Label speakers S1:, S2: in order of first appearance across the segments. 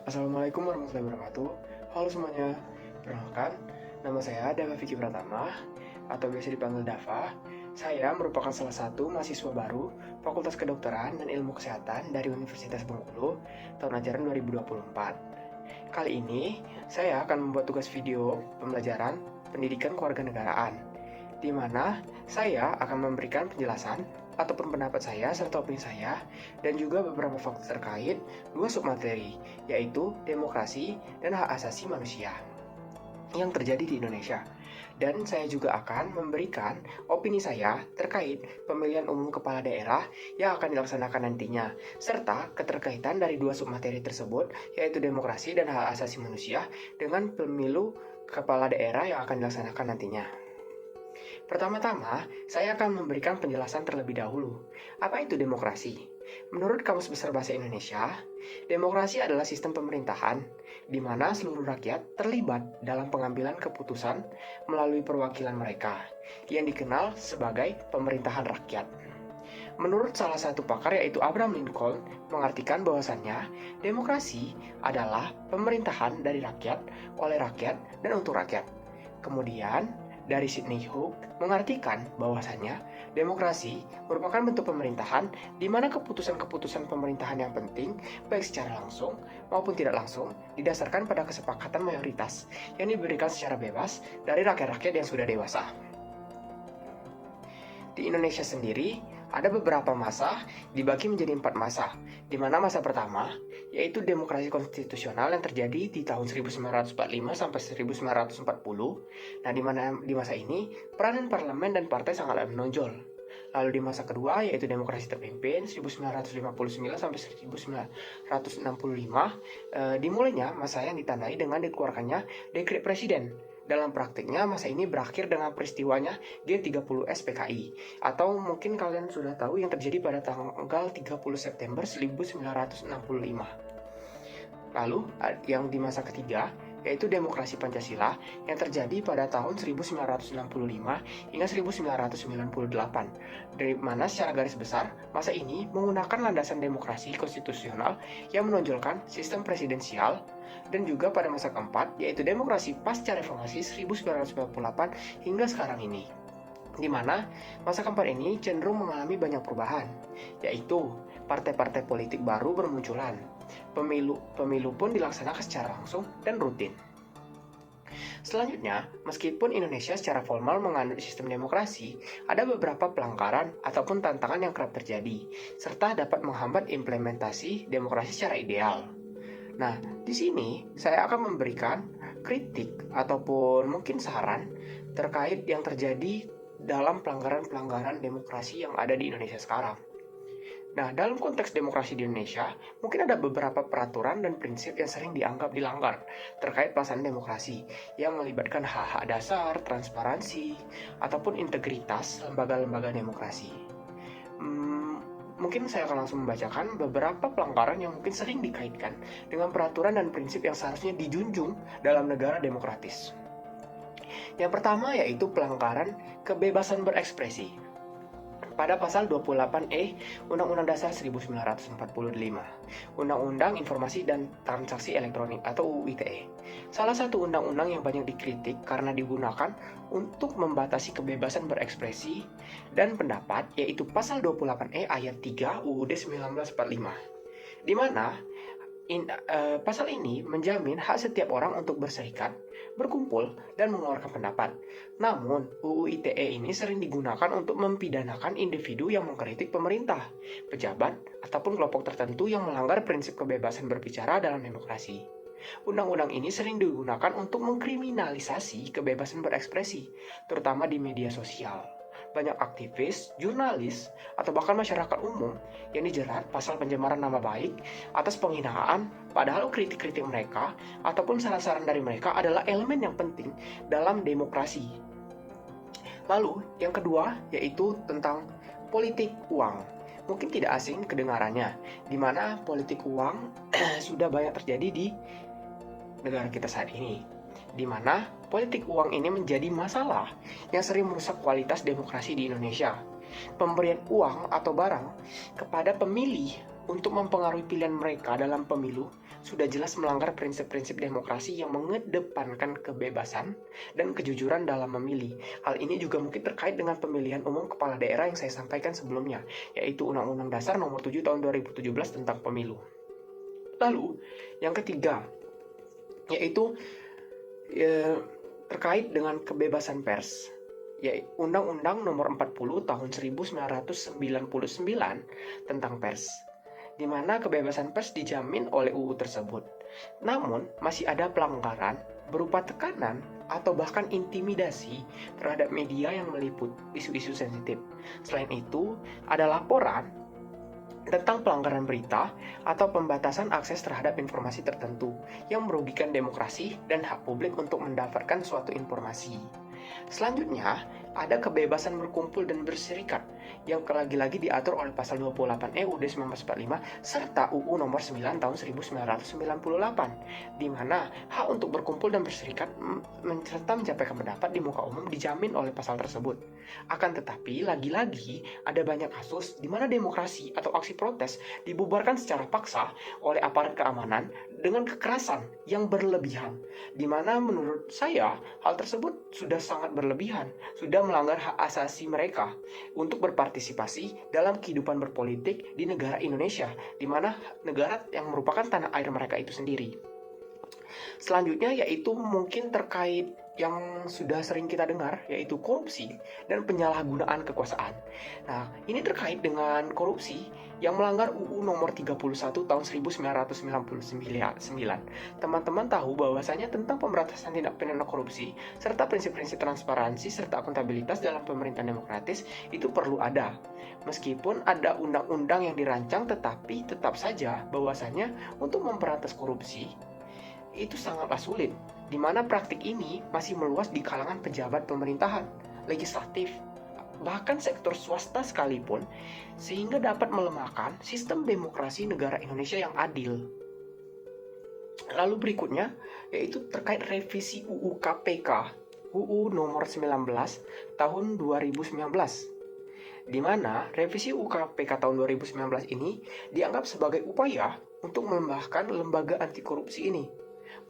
S1: Assalamualaikum warahmatullahi wabarakatuh. Halo semuanya, perkenalkan, nama saya Dava Vicky Pratama atau biasa dipanggil Dava. Saya merupakan salah satu mahasiswa baru Fakultas Kedokteran dan Ilmu Kesehatan dari Universitas Bengkulu tahun ajaran 2024. Kali ini, saya akan membuat tugas video pembelajaran pendidikan kewarganegaraan, di mana saya akan memberikan penjelasan ataupun pendapat saya serta opini saya dan juga beberapa fakta terkait dua submateri, yaitu demokrasi dan hak asasi manusia yang terjadi di Indonesia. Dan saya juga akan memberikan opini saya terkait pemilihan umum kepala daerah yang akan dilaksanakan nantinya, serta keterkaitan dari dua submateri tersebut, yaitu demokrasi dan hak asasi manusia, dengan pemilu kepala daerah yang akan dilaksanakan nantinya. Pertama-tama, saya akan memberikan penjelasan terlebih dahulu. Apa itu demokrasi? Menurut Kamus Besar Bahasa Indonesia, demokrasi adalah sistem pemerintahan di mana seluruh rakyat terlibat dalam pengambilan keputusan melalui perwakilan mereka, yang dikenal sebagai pemerintahan rakyat. Menurut salah satu pakar yaitu Abraham Lincoln, mengartikan bahwasannya demokrasi adalah pemerintahan dari rakyat, oleh rakyat, dan untuk rakyat. Kemudian, dari Sidney Hook mengartikan bahwasannya demokrasi merupakan bentuk pemerintahan di mana keputusan-keputusan pemerintahan yang penting, baik secara langsung maupun tidak langsung, didasarkan pada kesepakatan mayoritas yang diberikan secara bebas dari rakyat-rakyat yang sudah dewasa. Di Indonesia sendiri, ada beberapa masa dibagi menjadi 4 masa, di mana masa pertama yaitu demokrasi konstitusional yang terjadi di tahun 1945 sampai 1940. Nah, di masa ini peranan parlemen dan partai sangatlah menonjol. Lalu di masa kedua yaitu demokrasi terpimpin 1959 sampai 1965, dimulainya masa yang ditandai dengan dikeluarkannya dekret presiden. Dalam praktiknya, masa ini berakhir dengan peristiwanya G30S PKI, atau mungkin kalian sudah tahu yang terjadi pada tanggal 30 September 1965. Lalu, yang di masa ketiga, yaitu demokrasi Pancasila yang terjadi pada tahun 1965 hingga 1998, dari mana secara garis besar masa ini menggunakan landasan demokrasi konstitusional yang menonjolkan sistem presidensial, dan juga pada masa keempat yaitu demokrasi pasca reformasi 1998 hingga sekarang ini, di mana masa keempat ini cenderung mengalami banyak perubahan, yaitu partai-partai politik baru bermunculan, pemilu pun dilaksanakan secara langsung dan rutin. Selanjutnya, meskipun Indonesia secara formal menganut sistem demokrasi, ada beberapa pelanggaran ataupun tantangan yang kerap terjadi, serta dapat menghambat implementasi demokrasi secara ideal. Nah, di sini saya akan memberikan kritik ataupun mungkin saran terkait yang terjadi dalam pelanggaran-pelanggaran demokrasi yang ada di Indonesia sekarang. Nah, dalam konteks demokrasi di Indonesia, mungkin ada beberapa peraturan dan prinsip yang sering dianggap dilanggar terkait pelaksanaan demokrasi yang melibatkan hak-hak dasar, transparansi, ataupun integritas lembaga-lembaga demokrasi. Mungkin saya akan langsung membacakan beberapa pelanggaran yang mungkin sering dikaitkan dengan peraturan dan prinsip yang seharusnya dijunjung dalam negara demokratis. Yang pertama yaitu pelanggaran kebebasan berekspresi. Pada pasal 28E Undang-Undang Dasar 1945, Undang-Undang Informasi dan Transaksi Elektronik atau UU ITE. Salah satu undang-undang yang banyak dikritik karena digunakan untuk membatasi kebebasan berekspresi dan pendapat, yaitu pasal 28E ayat 3 UUD 1945, di mana pasal ini menjamin hak setiap orang untuk berserikat, berkumpul, dan mengeluarkan pendapat. Namun, UU ITE ini sering digunakan untuk mempidanakan individu yang mengkritik pemerintah, pejabat, ataupun kelompok tertentu yang melanggar prinsip kebebasan berbicara dalam demokrasi. Undang-undang ini sering digunakan untuk mengkriminalisasi kebebasan berekspresi, terutama di media sosial. Banyak aktivis, jurnalis, atau bahkan masyarakat umum yang dijerat pasal pencemaran nama baik atas penghinaan, padahal kritik-kritik mereka ataupun saran-saran dari mereka adalah elemen yang penting dalam demokrasi. Lalu, yang kedua yaitu tentang politik uang. Mungkin tidak asing kedengarannya, di mana politik uang sudah banyak terjadi di negara kita saat ini, di mana politik uang ini menjadi masalah yang sering merusak kualitas demokrasi di Indonesia. pemberian uang atau barang kepada pemilih untuk mempengaruhi pilihan mereka dalam pemilu sudah jelas melanggar prinsip-prinsip demokrasi yang mengedepankan kebebasan dan kejujuran dalam memilih. Hal ini juga mungkin terkait dengan pemilihan umum kepala daerah yang saya sampaikan sebelumnya, yaitu Undang-Undang Dasar Nomor 7 Tahun 2017 tentang pemilu. Lalu, yang ketiga, yaitu terkait dengan kebebasan pers, yaitu Undang-Undang Nomor 40 Tahun 1999 tentang pers, di mana kebebasan pers dijamin oleh UU tersebut. Namun, masih ada pelanggaran berupa tekanan atau bahkan intimidasi terhadap media yang meliput isu-isu sensitif. Selain itu, ada laporan tentang pelanggaran berita atau pembatasan akses terhadap informasi tertentu yang merugikan demokrasi dan hak publik untuk mendapatkan suatu informasi. Selanjutnya, ada kebebasan berkumpul dan berserikat yang lagi-lagi diatur oleh pasal 28 UUD 1945 serta UU nomor 9 tahun 1998, di mana hak untuk berkumpul dan berserikat serta menyampaikan pendapat di muka umum dijamin oleh pasal tersebut. Akan tetapi, lagi-lagi ada banyak kasus di mana demokrasi atau aksi protes dibubarkan secara paksa oleh aparat keamanan dengan kekerasan yang berlebihan, di mana menurut saya hal tersebut sudah sangat berlebihan, sudah melanggar hak asasi mereka untuk berpartisipasi dalam kehidupan berpolitik di negara Indonesia, di mana negara yang merupakan tanah air mereka itu sendiri. Selanjutnya yaitu mungkin terkait yang sudah sering kita dengar, yaitu korupsi dan penyalahgunaan kekuasaan. Nah, ini terkait dengan korupsi yang melanggar UU nomor 31 tahun 1999. Teman-teman tahu bahwasanya tentang pemberantasan tindak pidana korupsi serta prinsip-prinsip transparansi serta akuntabilitas dalam pemerintahan demokratis itu perlu ada. Meskipun ada undang-undang yang dirancang, tetapi tetap saja bahwasanya untuk memberantas korupsi itu sangatlah sulit, di mana praktik ini masih meluas di kalangan pejabat pemerintahan, legislatif, bahkan sektor swasta sekalipun, sehingga dapat melemahkan sistem demokrasi negara Indonesia yang adil. Lalu berikutnya, yaitu terkait revisi UU KPK, UU nomor 19 tahun 2019, di mana revisi UU KPK tahun 2019 ini dianggap sebagai upaya untuk melemahkan lembaga anti korupsi ini.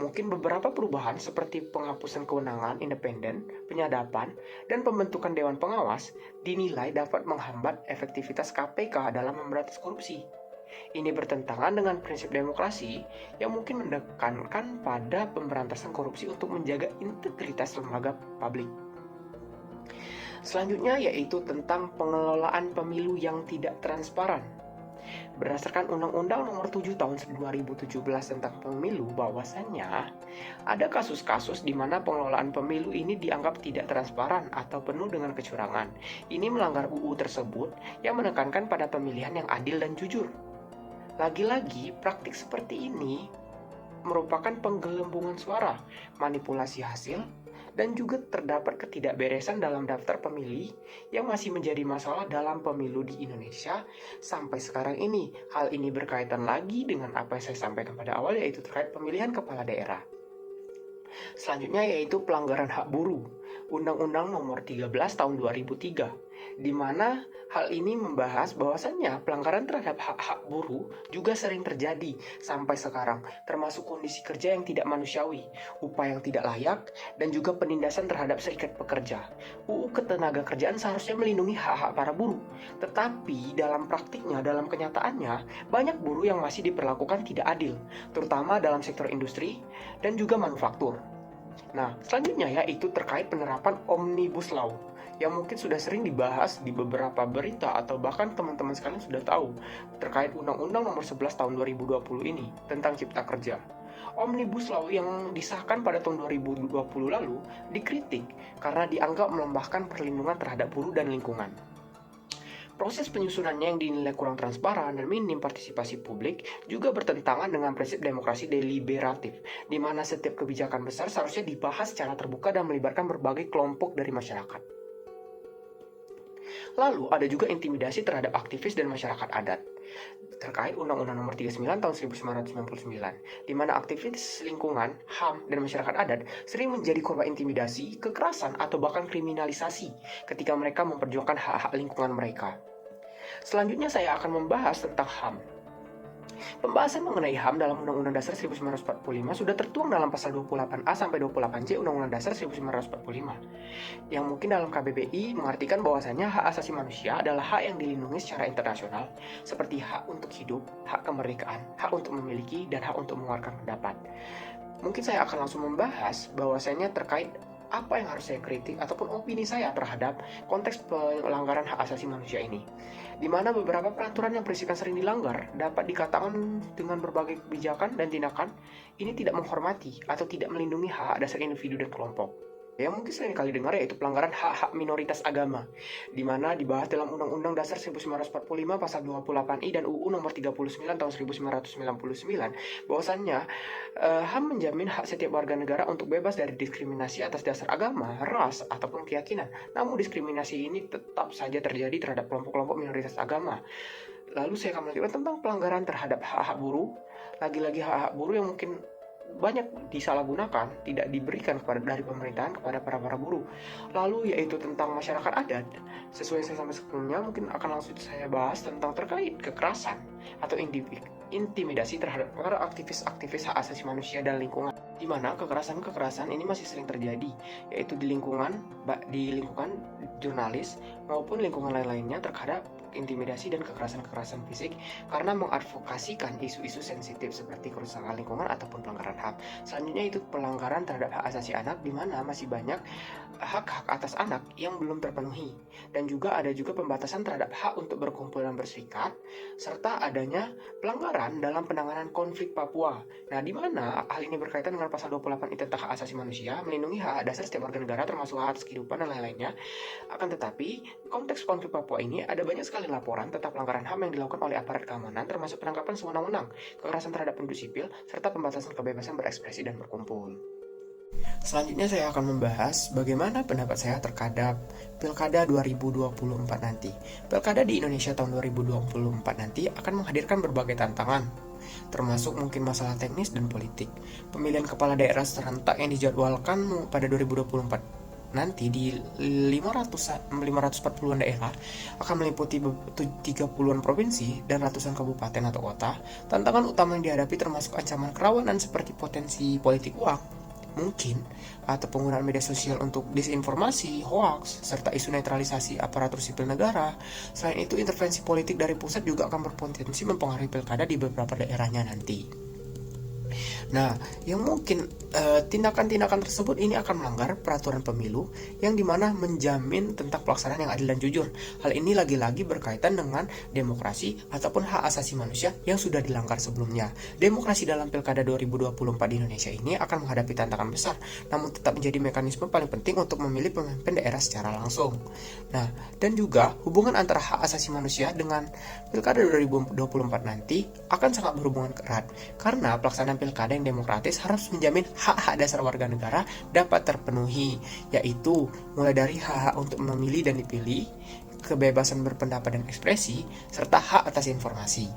S1: Mungkin beberapa perubahan seperti penghapusan kewenangan independen, penyadapan, dan pembentukan Dewan Pengawas dinilai dapat menghambat efektivitas KPK dalam memberantas korupsi. Ini bertentangan dengan prinsip demokrasi yang mungkin menekankan pada pemberantasan korupsi untuk menjaga integritas lembaga publik. Selanjutnya yaitu tentang pengelolaan pemilu yang tidak transparan. Berdasarkan Undang-Undang Nomor 7 Tahun 2017 tentang pemilu, bahwasannya ada kasus-kasus di mana pengelolaan pemilu ini dianggap tidak transparan atau penuh dengan kecurangan. Ini melanggar UU tersebut yang menekankan pada pemilihan yang adil dan jujur. Lagi-lagi, praktik seperti ini merupakan penggelembungan suara, manipulasi hasil, dan juga terdapat ketidakberesan dalam daftar pemilih yang masih menjadi masalah dalam pemilu di Indonesia sampai sekarang ini. Hal ini berkaitan lagi dengan apa yang saya sampaikan pada awal, yaitu terkait pemilihan kepala daerah. Selanjutnya yaitu pelanggaran hak buruh, Undang-Undang Nomor 13 Tahun 2003, di mana hal ini membahas bahwasannya pelanggaran terhadap hak-hak buruh juga sering terjadi sampai sekarang, termasuk kondisi kerja yang tidak manusiawi, upah yang tidak layak, dan juga penindasan terhadap serikat pekerja. UU Ketenagakerjaan seharusnya melindungi hak-hak para buruh, tetapi dalam praktiknya, dalam kenyataannya, banyak buruh yang masih diperlakukan tidak adil, terutama dalam sektor industri dan juga manufaktur. Nah, selanjutnya yaitu terkait penerapan Omnibus Law yang mungkin sudah sering dibahas di beberapa berita atau bahkan teman-teman sekalian sudah tahu terkait Undang-Undang Nomor 11 Tahun 2020 ini tentang Cipta Kerja. Omnibus Law yang disahkan pada tahun 2020 lalu dikritik karena dianggap melembahkan perlindungan terhadap buruh dan lingkungan. Proses penyusunannya yang dinilai kurang transparan dan minim partisipasi publik juga bertentangan dengan prinsip demokrasi deliberatif, di mana setiap kebijakan besar seharusnya dibahas secara terbuka dan melibatkan berbagai kelompok dari masyarakat. Lalu ada juga intimidasi terhadap aktivis dan masyarakat adat. terkait Undang-Undang Nomor 39 Tahun 1999, di mana aktivis lingkungan, HAM, dan masyarakat adat sering menjadi korban intimidasi, kekerasan, atau bahkan kriminalisasi ketika mereka memperjuangkan hak-hak lingkungan mereka. Selanjutnya saya akan membahas tentang HAM. Pembahasan mengenai HAM dalam Undang-Undang Dasar 1945 sudah tertuang dalam pasal 28A sampai 28C Undang-Undang Dasar 1945, yang mungkin dalam KBBI mengartikan bahwasannya hak asasi manusia adalah hak yang dilindungi secara internasional, seperti hak untuk hidup, hak kemerdekaan, hak untuk memiliki, dan hak untuk mengeluarkan pendapat. Mungkin saya akan langsung membahas bahwasannya terkait apa yang harus saya kritik ataupun opini saya terhadap konteks pelanggaran hak asasi manusia ini, di mana beberapa peraturan yang prinsipnya sering dilanggar dapat dikatakan dengan berbagai kebijakan dan tindakan ini tidak menghormati atau tidak melindungi hak dasar individu dan kelompok. Yang mungkin sering kali dengar yaitu pelanggaran hak-hak minoritas agama, di mana dibahas dalam Undang-Undang Dasar 1945 pasal 28I dan UU Nomor 39 Tahun 1999, bahwasannya HAM menjamin hak setiap warga negara untuk bebas dari diskriminasi atas dasar agama, ras, ataupun keyakinan. Namun diskriminasi ini tetap saja terjadi terhadap kelompok-kelompok minoritas agama. Lalu saya akan melanjutkan tentang pelanggaran terhadap hak-hak buruh. Lagi-lagi hak-hak buruh yang mungkin banyak disalahgunakan, tidak diberikan dari pemerintahan kepada para buruh. Lalu yaitu tentang masyarakat adat. Sesuai saya sampaikan sebelumnya, mungkin akan langsung saya bahas tentang terkait kekerasan atau intimidasi terhadap para aktivis hak asasi manusia dan lingkungan, di mana kekerasan ini masih sering terjadi, yaitu di lingkungan jurnalis maupun lingkungan lain-lainnya terhadap intimidasi dan kekerasan fisik karena mengadvokasikan isu-isu sensitif seperti kerusakan lingkungan ataupun pelanggaran HAM. Selanjutnya itu pelanggaran terhadap hak asasi anak, di mana masih banyak hak-hak atas anak yang belum terpenuhi, dan juga ada pembatasan terhadap hak untuk berkumpul dan berserikat, serta adanya pelanggaran dalam penanganan konflik Papua. Nah, di mana hal ini berkaitan dengan pasal 28 tentang hak asasi manusia, melindungi hak dasar setiap warga negara termasuk hak atas kehidupan dan lain-lainnya. Akan tetapi, konteks konflik Papua ini ada banyak sekali laporan tentang pelanggaran HAM yang dilakukan oleh aparat keamanan, termasuk penangkapan sewenang-wenang, kekerasan terhadap penduduk sipil, serta pembatasan kebebasan berekspresi dan berkumpul. Selanjutnya saya akan membahas bagaimana pendapat saya terhadap Pilkada 2024 nanti. Pilkada di Indonesia tahun 2024 nanti akan menghadirkan berbagai tantangan, termasuk mungkin masalah teknis dan politik. Pemilihan kepala daerah serentak yang dijadwalkan pada 2024 nanti di 540-an daerah akan meliputi 30-an provinsi dan ratusan kabupaten atau kota. Tantangan utama yang dihadapi termasuk ancaman kerawanan seperti potensi politik uang, mungkin, atau penggunaan media sosial untuk disinformasi, hoax, serta isu netralisasi aparatur sipil negara. Selain itu, intervensi politik dari pusat juga akan berpotensi mempengaruhi pilkada di beberapa daerahnya nanti. Nah, yang mungkin tindakan-tindakan tersebut ini akan melanggar peraturan pemilu yang dimana menjamin tentang pelaksanaan yang adil dan jujur. Hal ini lagi-lagi berkaitan dengan demokrasi ataupun hak asasi manusia yang sudah dilanggar sebelumnya. Demokrasi dalam Pilkada 2024 di Indonesia ini akan menghadapi tantangan besar, namun tetap menjadi mekanisme paling penting untuk memilih pemimpin daerah secara langsung. Nah, dan juga hubungan antara hak asasi manusia dengan Pilkada 2024 nanti akan sangat berhubungan erat, karena pelaksanaan pilkada yang demokratis harus menjamin hak-hak dasar warga negara dapat terpenuhi, yaitu mulai dari hak untuk memilih dan dipilih, kebebasan berpendapat dan ekspresi, serta hak atas informasi.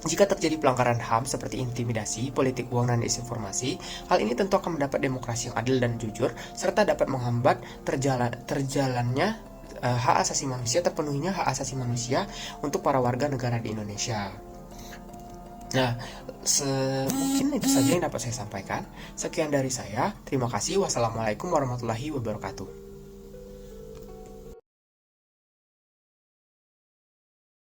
S1: Jika terjadi pelanggaran HAM seperti intimidasi, politik uang, dan disinformasi, hal ini tentu akan mendapat demokrasi yang adil dan jujur, serta dapat menghambat terjalannya hak asasi manusia, terpenuhinya hak asasi manusia untuk para warga negara di Indonesia. Nah, mungkin itu saja yang dapat saya sampaikan. Sekian dari saya. Terima kasih. Wassalamualaikum warahmatullahi wabarakatuh.